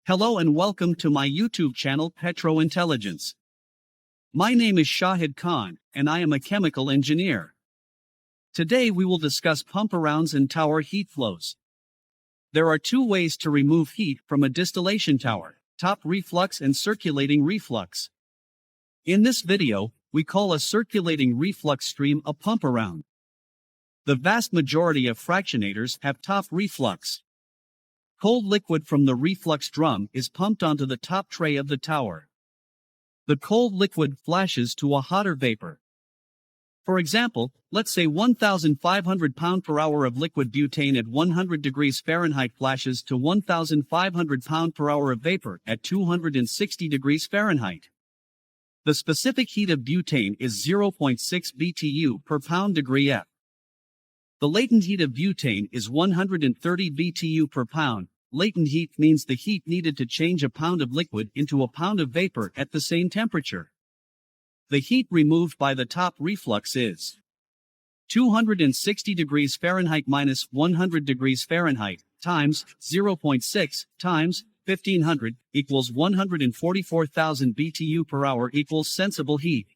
Hello and welcome to my YouTube channel Petro Intelligence. My name is Shahid Khan, and I am a chemical engineer. Today we will discuss Pumparounds and tower heat flows. There are two ways to remove heat from a distillation tower: top reflux and circulating reflux. In this video, we call a circulating reflux stream a pumparound. The vast majority of fractionators have top reflux. Cold liquid from the reflux drum is pumped onto the top tray of the tower. The cold liquid flashes to a hotter vapor. For example, let's say 1,500 pound/hour of liquid butane at 100 degrees Fahrenheit flashes to 1,500 pound/hour of vapor at 260 degrees Fahrenheit. The specific heat of butane is 0.6 BTU per pound degree F. The latent heat of butane is 130 BTU per pound. Latent heat means the heat needed to change a pound of liquid into a pound of vapor at the same temperature. The heat removed by the top reflux is 260 degrees Fahrenheit minus 100 degrees Fahrenheit times 0.6 times 1500 equals 144,000 BTU per hour equals sensible heat.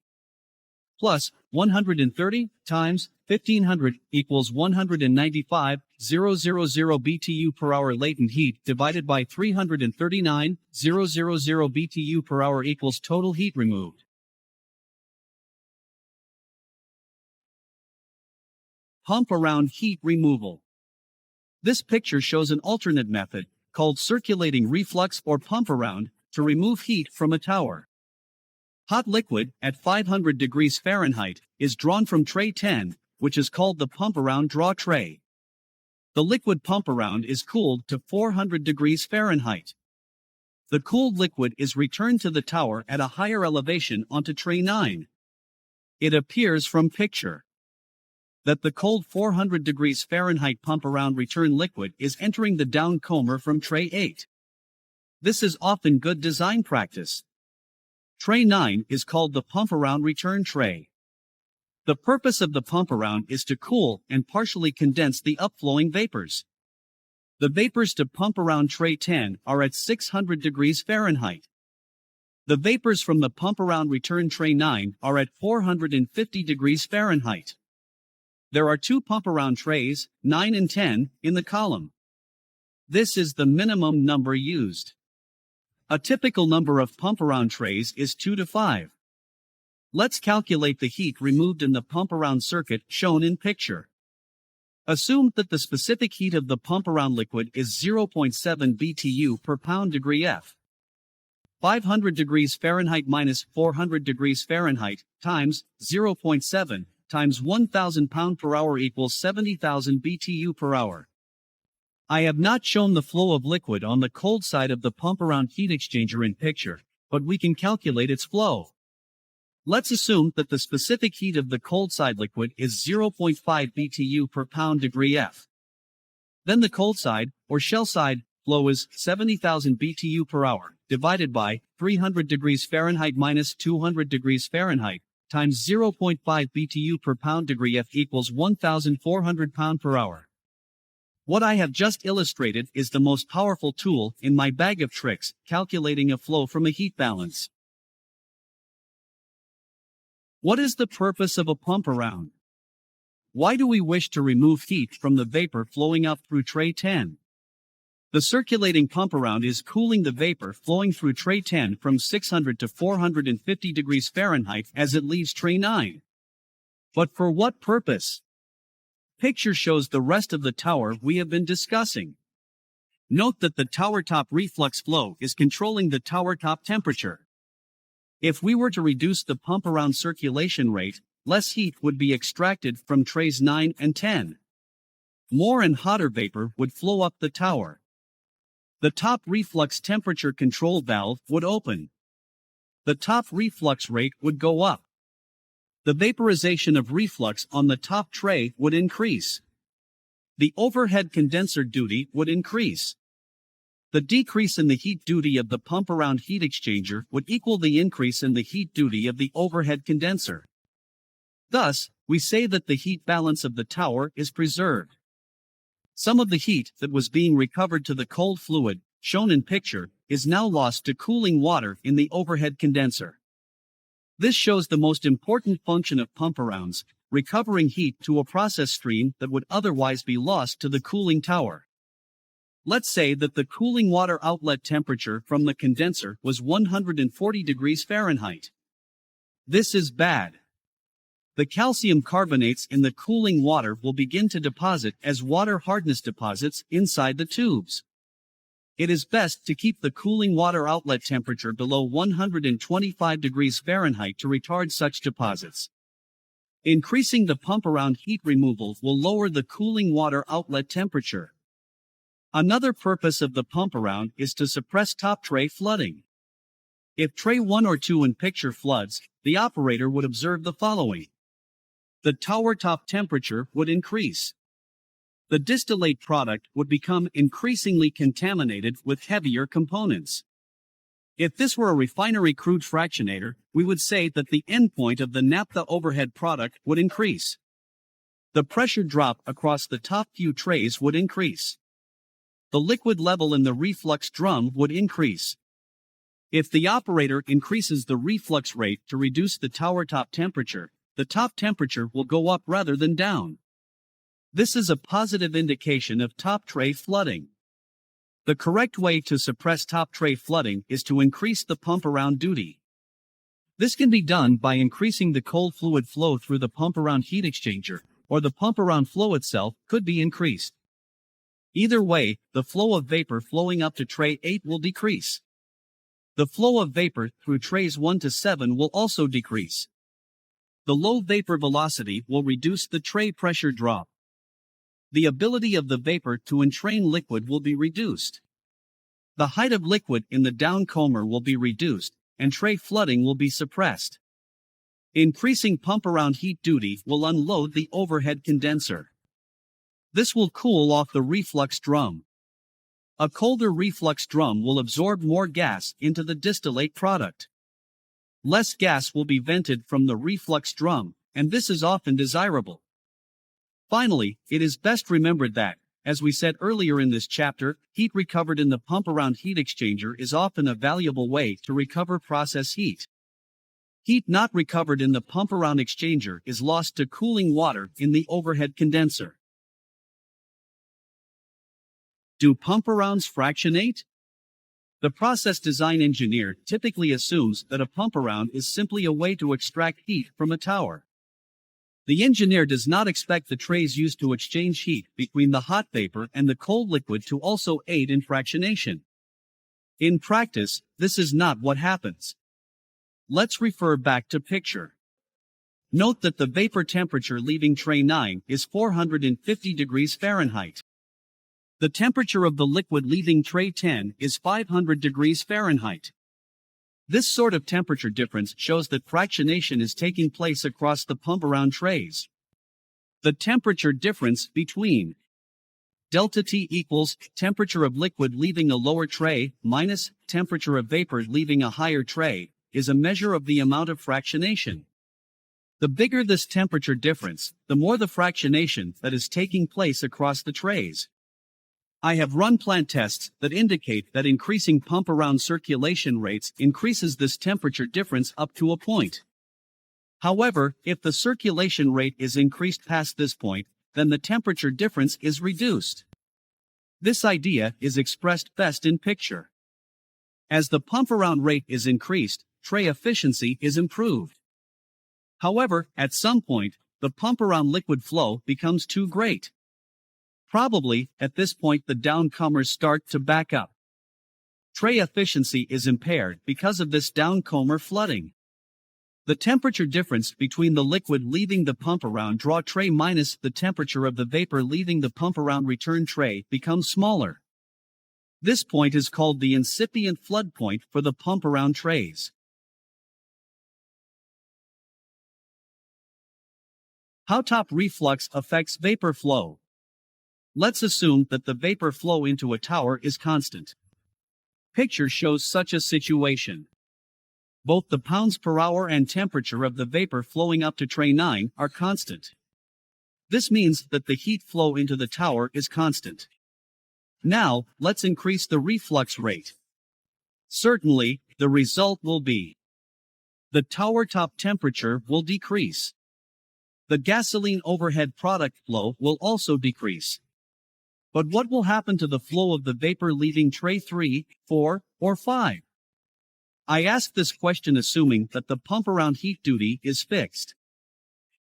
Plus 130 times 1500 equals 195,000 BTU per hour latent heat divided by 339,000 BTU per hour equals total heat removed. Pumparound heat removal. This picture shows an alternate method, called circulating reflux or pumparound, to remove heat from a tower. Hot liquid, at 500 degrees Fahrenheit, is drawn from tray 10, which is called the pumparound draw tray. The liquid pumparound is cooled to 400 degrees Fahrenheit. The cooled liquid is returned to the tower at a higher elevation onto tray 9. It appears from picture that the cold 400 degrees Fahrenheit pumparound return liquid is entering the downcomer from tray 8. This is often good design practice. Tray 9 is called the pumparound return tray. The purpose of the pumparound is to cool and partially condense the upflowing vapors. The vapors to pumparound tray 10 are at 600 degrees Fahrenheit. The vapors from the pumparound return tray 9 are at 450 degrees Fahrenheit. There are two pumparound trays, 9 and 10, in the column. This is the minimum number used. A typical number of pumparound trays is 2 to 5. Let's calculate the heat removed in the pumparound circuit shown in picture. Assume that the specific heat of the pumparound liquid is 0.7 BTU per pound degree F. 500 degrees Fahrenheit minus 400 degrees Fahrenheit times 0.7 times 1,000 pound/hour equals 70,000 BTU per hour. I have not shown the flow of liquid on the cold side of the pumparound heat exchanger in picture, but we can calculate its flow. Let's assume that the specific heat of the cold side liquid is 0.5 BTU per pound degree F. Then the cold side, or shell side, flow is 70,000 BTU per hour, divided by 300 degrees Fahrenheit minus 200 degrees Fahrenheit, times 0.5 BTU per pound degree F equals 1,400 pound/hour. What I have just illustrated is the most powerful tool in my bag of tricks, calculating a flow from a heat balance. What is the purpose of a pumparound? Why do we wish to remove heat from the vapor flowing up through tray 10? The circulating pumparound is cooling the vapor flowing through tray 10 from 600 to 450 degrees Fahrenheit as it leaves tray 9. But for what purpose? Picture shows the rest of the tower we have been discussing. Note that the tower top reflux flow is controlling the tower top temperature. If we were to reduce the pumparound circulation rate, less heat would be extracted from trays 9 and 10. More and hotter vapor would flow up the tower. The top reflux temperature control valve would open. The top reflux rate would go up. The vaporization of reflux on the top tray would increase. The overhead condenser duty would increase. The decrease in the heat duty of the pumparound heat exchanger would equal the increase in the heat duty of the overhead condenser. Thus, we say that the heat balance of the tower is preserved. Some of the heat that was being recovered to the cold fluid shown in picture, is now lost to cooling water in the overhead condenser. This shows the most important function of Pumparounds, recovering heat to a process stream that would otherwise be lost to the cooling tower. Let's say that the cooling water outlet temperature from the condenser was 140 degrees Fahrenheit. This is bad. The calcium carbonates in the cooling water will begin to deposit as water hardness deposits inside the tubes. It is best to keep the cooling water outlet temperature below 125 degrees Fahrenheit to retard such deposits. Increasing the Pumparound heat removal will lower the cooling water outlet temperature. Another purpose of the Pumparound is to suppress top tray flooding. If tray 1 or 2 in picture floods, the operator would observe the following. The tower top temperature would increase. The distillate product would become increasingly contaminated with heavier components. If this were a refinery crude fractionator, we would say that the endpoint of the naphtha overhead product would increase. The pressure drop across the top few trays would increase. The liquid level in the reflux drum would increase. If the operator increases the reflux rate to reduce the tower top temperature, the top temperature will go up rather than down. This is a positive indication of top tray flooding. The correct way to suppress top tray flooding is to increase the Pumparound duty. This can be done by increasing the cold fluid flow through the Pumparound heat exchanger, or the Pumparound flow itself could be increased. Either way, the flow of vapor flowing up to tray 8 will decrease. The flow of vapor through trays 1 to 7 will also decrease. The low vapor velocity will reduce the tray pressure drop. The ability of the vapor to entrain liquid will be reduced. The height of liquid in the Downcomer will be reduced, and tray flooding will be suppressed. Increasing Pumparound heat duty will unload the overhead condenser. This will cool off the reflux drum. A colder reflux drum will absorb more gas into the distillate product. Less gas will be vented from the reflux drum, and this is often desirable. Finally, it is best remembered that, as we said earlier in this chapter, heat recovered in the Pumparound heat exchanger is often a valuable way to recover process heat. Heat not recovered in the Pumparound exchanger is lost to cooling water in the overhead condenser. Do Pumparounds fractionate? The process design engineer typically assumes that a Pumparound is simply a way to extract heat from a tower. The engineer does not expect the trays used to exchange heat between the hot vapor and the cold liquid to also aid in fractionation. In practice, this is not what happens. Let's refer back to picture. Note that the vapor temperature leaving tray 9 is 450 degrees Fahrenheit. The temperature of the liquid leaving tray 10 is 500 degrees Fahrenheit. This sort of temperature difference shows that fractionation is taking place across the Pumparound trays. The temperature difference between delta T equals temperature of liquid leaving a lower tray minus temperature of vapor leaving a higher tray is a measure of the amount of fractionation. The bigger this temperature difference, the more the fractionation that is taking place across the trays. I have run plant tests that indicate that increasing Pumparound circulation rates increases this temperature difference up to a point. However, if the circulation rate is increased past this point, then the temperature difference is reduced. This idea is expressed best in picture. As the Pumparound rate is increased, tray efficiency is improved. However, at some point, the Pumparound liquid flow becomes too great. Probably, at this point the downcomers start to back up. Tray efficiency is impaired because of this downcomer flooding. The temperature difference between the liquid leaving the Pumparound draw tray minus the temperature of the vapor leaving the Pumparound return tray becomes smaller. This point is called the incipient flood point for the Pumparound trays. How top reflux affects vapor flow. Let's assume that the vapor flow into a tower is constant. Picture shows such a situation. Both the pounds per hour and temperature of the vapor flowing up to tray 9 are constant. This means that the heat flow into the tower is constant. Now, let's increase the reflux rate. Certainly, the result will be the tower top temperature will decrease. The gasoline overhead product flow will also decrease. But what will happen to the flow of the vapor leaving tray 3, 4, or 5? I ask this question assuming that the pump-around heat duty is fixed.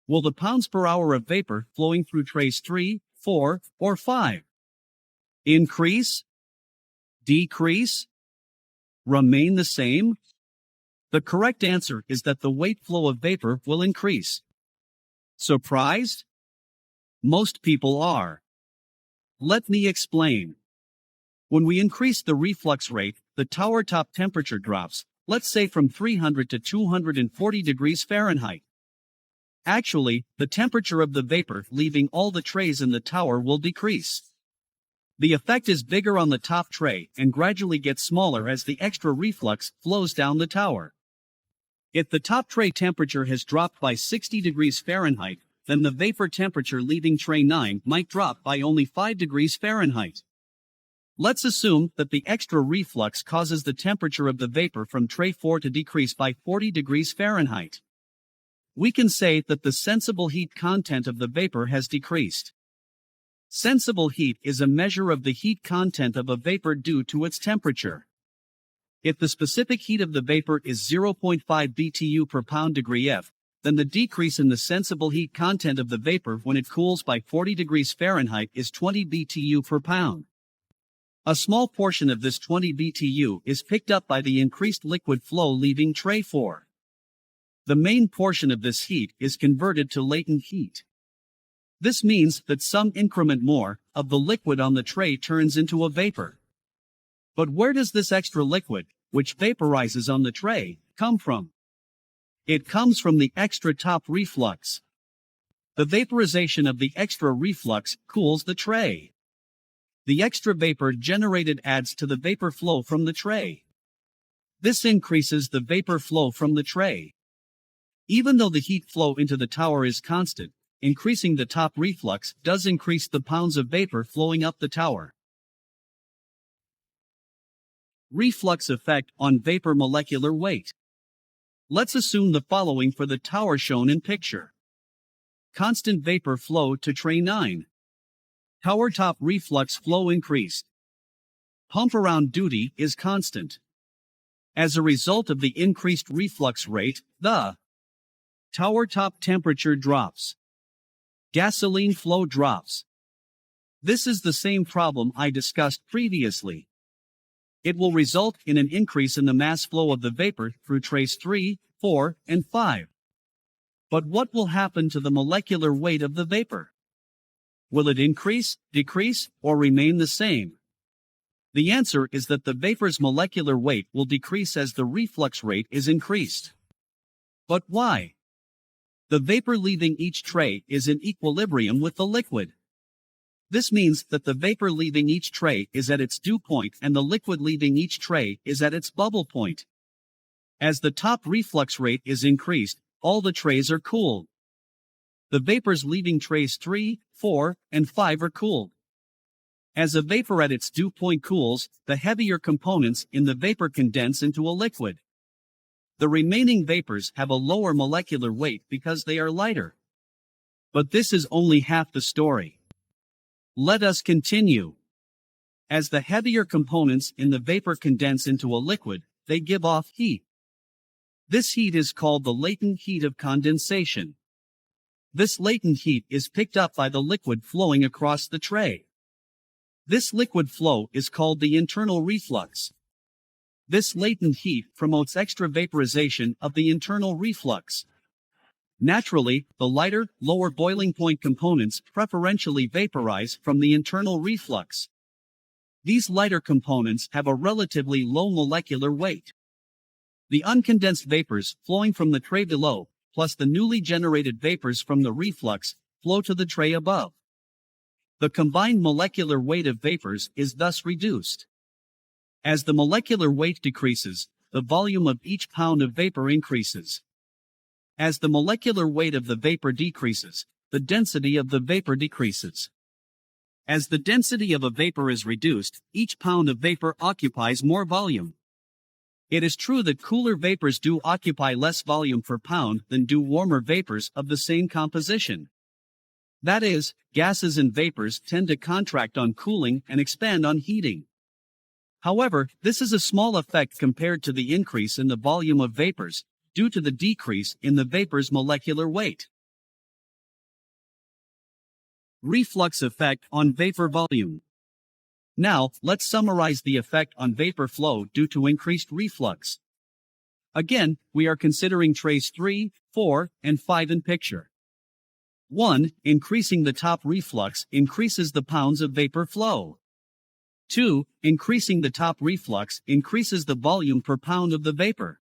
Will the pounds per hour of vapor flowing through trays 3, 4, or 5 increase, decrease, remain the same? The correct answer is that the weight flow of vapor will increase. Surprised? Most people are. Let me explain. When we increase the reflux rate, the tower top temperature drops, let's say from 300 to 240 degrees Fahrenheit. Actually, the temperature of the vapor leaving all the trays in the tower will decrease. The effect is bigger on the top tray and gradually gets smaller as the extra reflux flows down the tower. If the top tray temperature has dropped by 60 degrees Fahrenheit, then the vapor temperature leaving tray 9 might drop by only 5 degrees Fahrenheit. Let's assume that the extra reflux causes the temperature of the vapor from tray 4 to decrease by 40 degrees Fahrenheit. We can say that the sensible heat content of the vapor has decreased. Sensible heat is a measure of the heat content of a vapor due to its temperature. If the specific heat of the vapor is 0.5 BTU per pound degree F, then the decrease in the sensible heat content of the vapor when it cools by 40 degrees Fahrenheit is 20 BTU per pound. A small portion of this 20 BTU is picked up by the increased liquid flow leaving tray 4. The main portion of this heat is converted to latent heat. This means that some increment more of the liquid on the tray turns into a vapor. But where does this extra liquid, which vaporizes on the tray, come from? It comes from the extra top reflux. The vaporization of the extra reflux cools the tray. The extra vapor generated adds to the vapor flow from the tray. This increases the vapor flow from the tray. Even though the heat flow into the tower is constant, increasing the top reflux does increase the pounds of vapor flowing up the tower. Reflux effect on vapor molecular weight. Let's assume the following for the tower shown in picture. Constant vapor flow to tray 9. Tower top reflux flow increased. Pump around duty is constant. As a result of the increased reflux rate, the tower top temperature drops. Gasoline flow drops. This is the same problem I discussed previously. It will result in an increase in the mass flow of the vapor through trays 3, 4, and 5. But what will happen to the molecular weight of the vapor? Will it increase, decrease, or remain the same? The answer is that the vapor's molecular weight will decrease as the reflux rate is increased. But why? The vapor leaving each tray is in equilibrium with the liquid. This means that the vapor leaving each tray is at its dew point and the liquid leaving each tray is at its bubble point. As the top reflux rate is increased, all the trays are cooled. The vapors leaving trays 3, 4, and 5 are cooled. As a vapor at its dew point cools, the heavier components in the vapor condense into a liquid. The remaining vapors have a lower molecular weight because they are lighter. But this is only half the story. Let us continue. As the heavier components in the vapor condense into a liquid, they give off heat. This heat is called the latent heat of condensation. This latent heat is picked up by the liquid flowing across the tray. This liquid flow is called the internal reflux. This latent heat promotes extra vaporization of the internal reflux. Naturally, the lighter, lower boiling point components preferentially vaporize from the internal reflux. These lighter components have a relatively low molecular weight. The uncondensed vapors flowing from the tray below, plus the newly generated vapors from the reflux, flow to the tray above. The combined molecular weight of vapors is thus reduced. As the molecular weight decreases, the volume of each pound of vapor increases. As the molecular weight of the vapor decreases, the density of the vapor decreases. As the density of a vapor is reduced, each pound of vapor occupies more volume. It is true that cooler vapors do occupy less volume per pound than do warmer vapors of the same composition. That is, gases and vapors tend to contract on cooling and expand on heating. However, this is a small effect compared to the increase in the volume of vapors, due to the decrease in the vapor's molecular weight. Reflux effect on vapor volume. Now, let's summarize the effect on vapor flow due to increased reflux. Again, we are considering trays 3, 4, and 5 in picture. 1. Increasing the top reflux increases the pounds of vapor flow. 2. Increasing the top reflux increases the volume per pound of the vapor.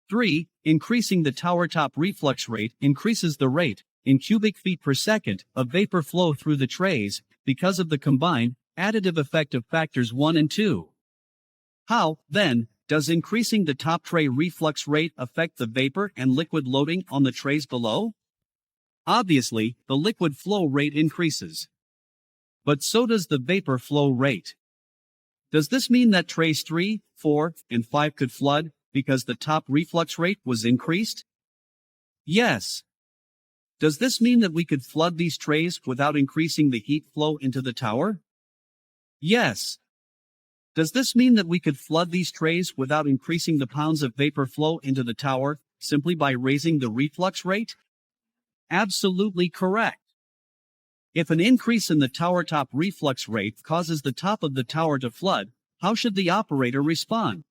3. Increasing the tower top reflux rate increases the rate, in cubic feet per second, of vapor flow through the trays, because of the combined, additive effect of factors 1 and 2. How, then, does increasing the top tray reflux rate affect the vapor and liquid loading on the trays below? Obviously, the liquid flow rate increases. But so does the vapor flow rate. Does this mean that trays 3, 4, and 5 could flood, because the top reflux rate was increased? Yes. Does this mean that we could flood these trays without increasing the heat flow into the tower? Yes. Does this mean that we could flood these trays without increasing the pounds of vapor flow into the tower, simply by raising the reflux rate? Absolutely correct. If an increase in the tower top reflux rate causes the top of the tower to flood, how should the operator respond?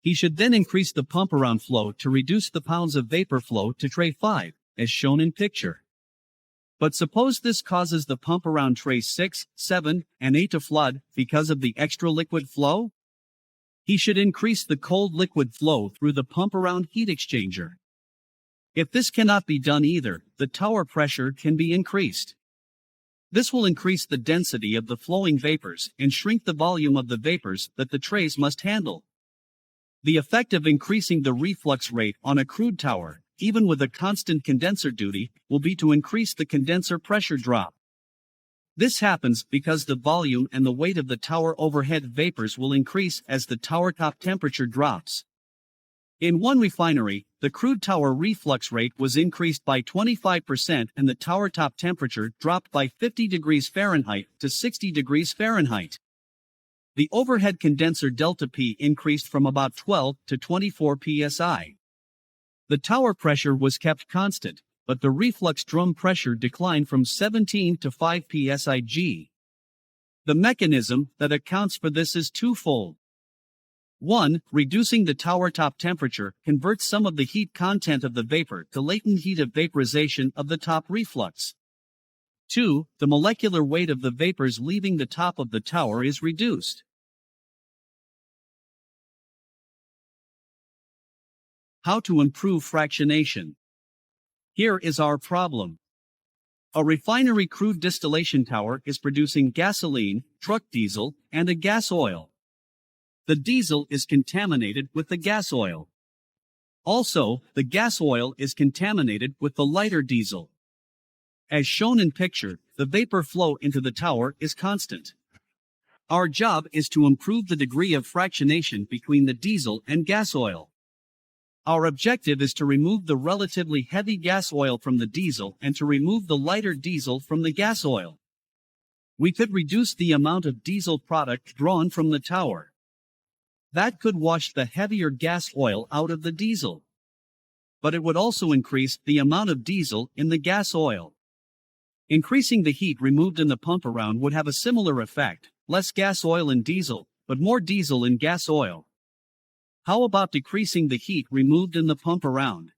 He should then increase the pump around flow to reduce the pounds of vapor flow to tray 5, as shown in picture. But suppose this causes the pump around trays 6, 7, and 8 to flood because of the extra liquid flow? He should increase the cold liquid flow through the pump around heat exchanger. If this cannot be done either, the tower pressure can be increased. This will increase the density of the flowing vapors and shrink the volume of the vapors that the trays must handle. The effect of increasing the reflux rate on a crude tower, even with a constant condenser duty, will be to increase the condenser pressure drop. This happens because the volume and the weight of the tower overhead vapors will increase as the tower top temperature drops. In one refinery, the crude tower reflux rate was increased by 25% and the tower top temperature dropped by 50 degrees Fahrenheit to 60 degrees Fahrenheit. The overhead condenser delta P increased from about 12 to 24 psi. The tower pressure was kept constant, but the reflux drum pressure declined from 17 to 5 psig. The mechanism that accounts for this is twofold. 1. Reducing the tower top temperature converts some of the heat content of the vapor to latent heat of vaporization of the top reflux. 2. The molecular weight of the vapors leaving the top of the tower is reduced. How to improve fractionation. Here is our problem. A refinery crude distillation tower is producing gasoline, truck diesel, and a gas oil. The diesel is contaminated with the gas oil. Also, the gas oil is contaminated with the lighter diesel. As shown in picture, the vapor flow into the tower is constant. Our job is to improve the degree of fractionation between the diesel and gas oil. Our objective is to remove the relatively heavy gas oil from the diesel and to remove the lighter diesel from the gas oil. We could reduce the amount of diesel product drawn from the tower. That could wash the heavier gas oil out of the diesel. But it would also increase the amount of diesel in the gas oil. Increasing the heat removed in the pump around would have a similar effect, less gas oil in diesel, but more diesel in gas oil. How about decreasing the heat removed in the pump around?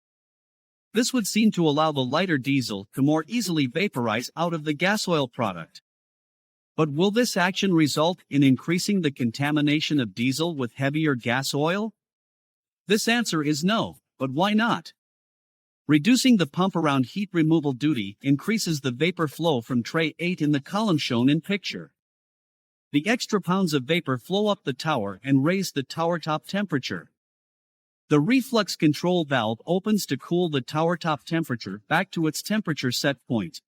This would seem to allow the lighter diesel to more easily vaporize out of the gas oil product. But will this action result in increasing the contamination of diesel with heavier gas oil? This answer is no, but why not? Reducing the pump around heat removal duty increases the vapor flow from tray 8 in the column shown in picture. The extra pounds of vapor flow up the tower and raise the tower top temperature. The reflux control valve opens to cool the tower top temperature back to its temperature set point.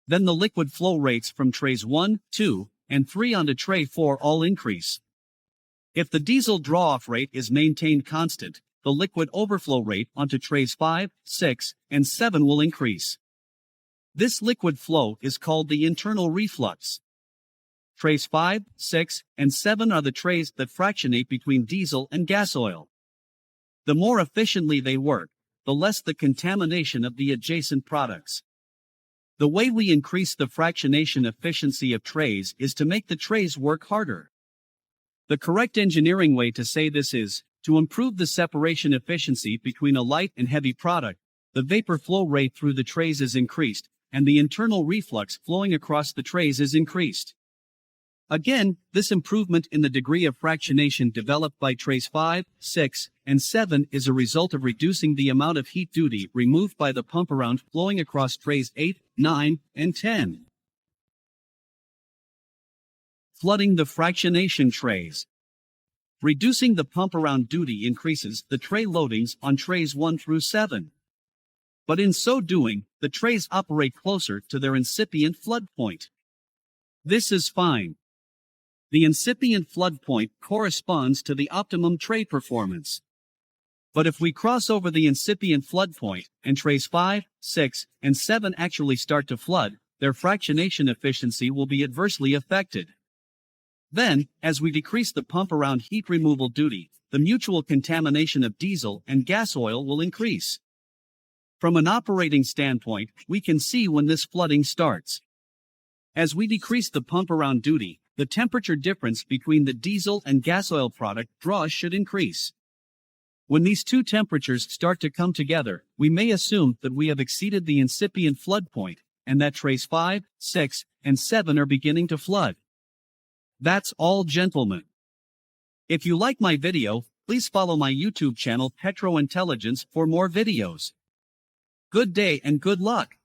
Then the liquid flow rates from trays 1, 2, and 3 onto tray 4 all increase. If the diesel draw-off rate is maintained constant, the liquid overflow rate onto trays 5, 6, and 7 will increase. This liquid flow is called the internal reflux. Trays 5, 6, and 7 are the trays that fractionate between diesel and gas oil. The more efficiently they work, the less the contamination of the adjacent products. The way we increase the fractionation efficiency of trays is to make the trays work harder. The correct engineering way to say this is, to improve the separation efficiency between a light and heavy product, the vapor flow rate through the trays is increased, and the internal reflux flowing across the trays is increased. Again, this improvement in the degree of fractionation developed by trays 5, 6, and 7 is a result of reducing the amount of heat duty removed by the Pumparound flowing across trays 8, 9, and 10. Flooding the fractionation trays. Reducing the Pumparound duty increases the tray loadings on trays 1 through 7. But in so doing, the trays operate closer to their incipient flood point. This is fine. The incipient flood point corresponds to the optimum tray performance. But if we cross over the incipient flood point, and trays 5, 6, and 7 actually start to flood, their fractionation efficiency will be adversely affected. Then, as we decrease the Pumparound heat removal duty, the mutual contamination of diesel and gas oil will increase. From an operating standpoint, we can see when this flooding starts. As we decrease the Pumparound duty, the temperature difference between the diesel and gas oil product draw should increase. When these two temperatures start to come together, we may assume that we have exceeded the incipient flood point, and that trays 5, 6, and 7 are beginning to flood. That's all, gentlemen. If you like my video, please follow my YouTube channel Petro Intelligence for more videos. Good day and good luck.